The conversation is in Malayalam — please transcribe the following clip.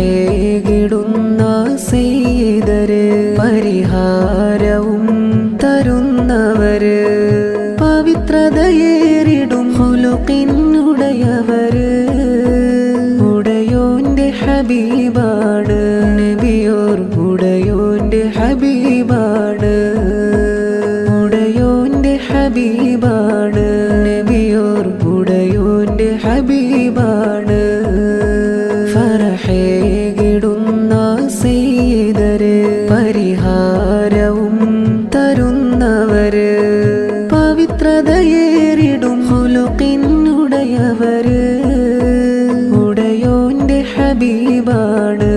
ഫറഹേകിടുന്ന സയ്യിദര് പരിഹാരവും തരുന്നവര് പവിത്രതയേറിടും ഖുലുഖിനുടയവര് ഉടയോന്റെ ഹബീബാണ് നബിയോർ ഉടയോന്റെ ഹബീബാണ് ഉടയോന്റെ ഹബീബാണ് നബിയോർ ഉടയോന്റെ ഹബീബാണ് ഫറഹേകിടുന്ന സയ്യിദര് പരിഹാരവും തരുന്നവര് പവിത്രതയേറിടും ഖുലുഖിനുടയവര് ഉടയോന്റെ ഹബീബാണ്